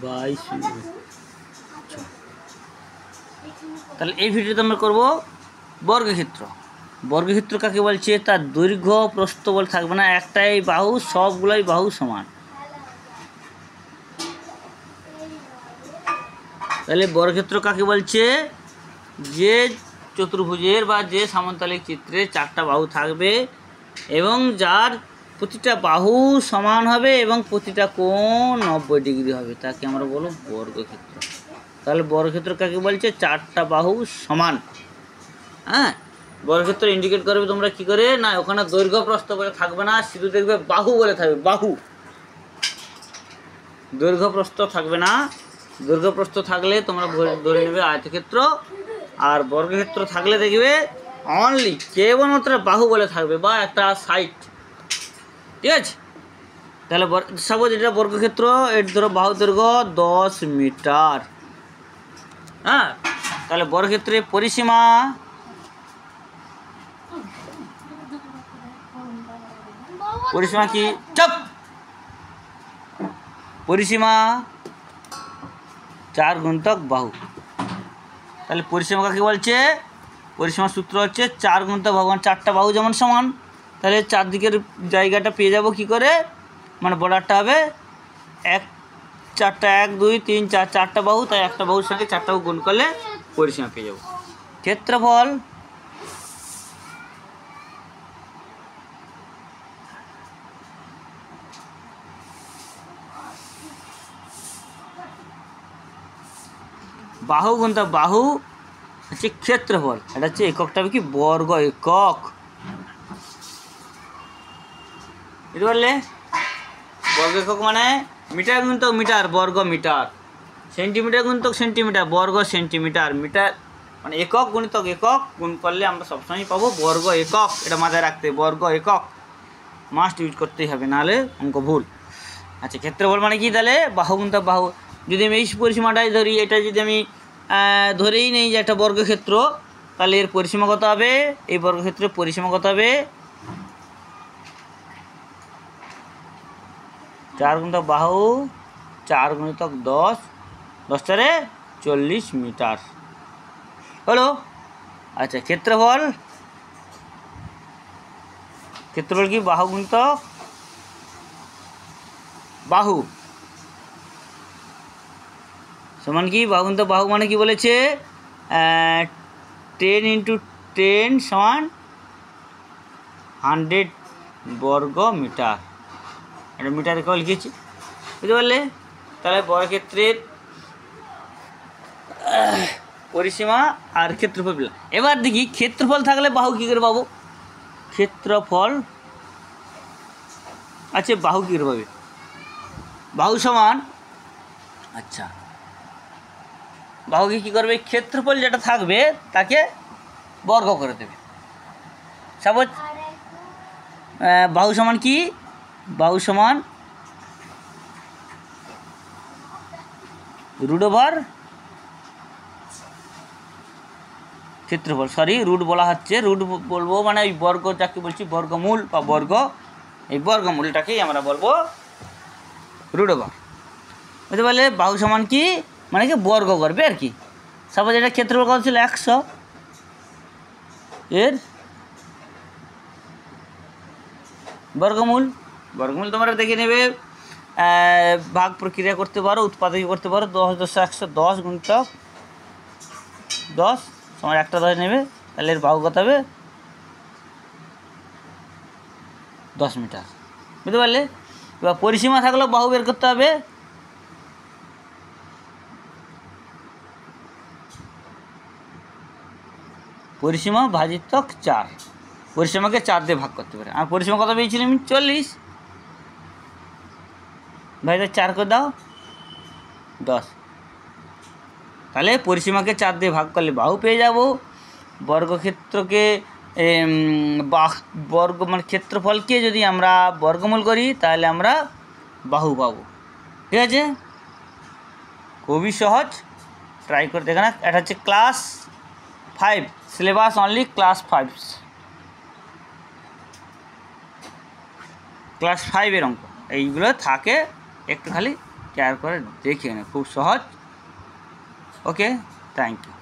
22 তাহলে এই ভিডিওতে আমরা করব বর্গক্ষেত্র। বর্গক্ষেত্র কাকে বলছে? তার দৈর্ঘ্য প্রস্থ বলে থাকবে না, একটাই বাহু, সবগুলোই বাহু সমান। তাহলে বর্গক্ষেত্র কাকে বলছে? যে চতুর্ভুজের বা যে সামন্তলিক চিত্রে 4টা বাহু থাকবে এবং যার প্রতিটা বাহু সমান হবে এবং প্রতিটা কোণ 90 ডিগ্রি হবে, তাকে আমরা বলব বর্গক্ষেত্র। তাহলে বর্গক্ষেত্র কাকে বলছে? 4টা বাহু সমান। হ্যাঁ, বর্গক্ষেত্র ইন্ডিকেট করবে তোমরা কি করে? না, ওখানে দৈর্ঘ্য প্রস্থ বলে থাকবে না, শুধু দেখবে বাহু বলে থাকবে, বাহু। দৈর্ঘ্য প্রস্থ থাকবে না। দৈর্ঘ্য প্রস্থ থাকলে তোমরা ধরে নেবে আয়তক্ষেত্র, আর বর্গক্ষেত্র থাকলে দেখবে অনলি কেবলমাত্র বাহু বলে থাকবে বা একটা সাইড। ঠিক আছে? তাহলে সাপোজ এটা বর্গক্ষেত্র, এর ধরো বাহু দৈর্ঘ্য 10 মিটার। হ্যাঁ, তাহলে বর্গক্ষেত্রে পরিসীমা কি? চপ পরিসীমা 4 গুণিতক বাহু। তাহলে পরিসীমা কাকে বলছে? পরিসীমার সূত্র হচ্ছে 4 গুণিতক বাহু, 4টা বাহু যেমন সমান। তাহলে চারদিকের জায়গাটা পেয়ে যাব কি করে? মানে বর্ডারটা হবে 1 4টা 1 2 3 4, 4টা বাহু, তাই একটা বাহুর সঙ্গে 4টা বাহু গুণ করলে পরিসীমা পেয়ে যাব। ক্ষেত্রফল বাহু গুণিতক বাহু হচ্ছে ক্ষেত্রফল। এটা হচ্ছে এককটা হবে কি? বর্গ একক। বুঝতে পারলে? বর্গ একক মানে মিটার গুণিতক মিটার, বর্গ মিটার। সেন্টিমিটার গুণিতক সেন্টিমিটার, বর্গ সেন্টিমিটার। মিটার মানে একক গুণিতক একক, গুণ করলে আমরা সবসময় পাবো বর্গ একক। এটা মাথায় রাখতে, বর্গ একক মাস্ট ইউজ করতেই হবে, নাহলে অঙ্ক ভুল। আচ্ছা, ক্ষেত্রফল মানে কি? তাহলে বাহু গুণিতক বাহু। যদি আমি এই পরিসীমাটাই ধরি, এটা যদি আমি ধরেই নেই যে একটা বর্গক্ষেত্র, তাহলে এর পরিসীমা কত হবে? এই বর্গক্ষেত্রের পরিসীমা কত হবে? 4 গুণিতক বাহু 4 গুণিতক 10, 10 4 40 মিটার হলো। আচ্ছা, ক্ষেত্রফল কি? বাহু গুণিতক বাহু সমান কি? বাহু গুণিতক বাহু মানে কি বলেছে? 10 × 10 সমান 100 বর্গ মিটার। এটা মিটার একক লিখেছি। বুঝতে পারলে? তাহলে বর্গক্ষেত্রের পরিসীমা আর ক্ষেত্রফল পেলাম। এবার দেখি ক্ষেত্রফল থাকলে বাহু কী করে পাবো? ক্ষেত্রফল আচ্ছা, বাহু কী করে পাবে? বাহু সমান, আচ্ছা, বাহুকে কী করবে? ক্ষেত্রফল যেটা থাকবে তাকে বর্গ করে দেবে। সাপোজ বাহু সমান কি? বাহু সমান রুট ওভার ক্ষেত্রফল। সরি, রুট বলা হচ্ছে, রুট বলবো মানে ওই বর্গ যাকে বলছি বর্গমূল বা বর্গ, এই বর্গমূলটাকেই আমরা বলবো রুট ওভার। বুঝতে পারলে? বাহু সমান কি মানে কি? বর্গ করবে আর কি। সাপোজ এটা ক্ষেত্রফল কত ছিল? 100, এর বর্গমূল। বর্গমূল তোমরা দেখে নেবে, ভাগ প্রক্রিয়া করতে পারো, উৎপাদক করতে পারো। 10 × 100, 10 গুণিতক 10 সময় একটা 10 নেবে, তাহলে এর বাহু কত হবে? 10 মিটার। বুঝতে পারলে? এবার পরিসীমা থাকলেও বাহু বের করতে হবে। পরিসীমা ভাজিতক 4, পরিসীমাকে 4 দিয়ে ভাগ করতে পারে। আর পরিসীমা কত পেয়েছিলাম? 40। ভাই 4 করে দাও, 10। তাহলে পরিসীমাকে 4 দিয়ে ভাগ করলে বাহু পেয়ে যাব। বর্গক্ষেত্রকে বর্গ মানে ক্ষেত্রফলকে যদি আমরা বর্গমূল করি তাহলে আমরা বাহু পাবো। ঠিক আছে? খুবই সহজ, ট্রাই করে দেখে না। এটা হচ্ছে class 5 syllabus, only class 5, class 5-এর অঙ্ক। এইগুলো থাকে, একটু খালি কেয়ার করে দেখে নে, খুব সহজ। ওকে, থ্যাংক ইউ।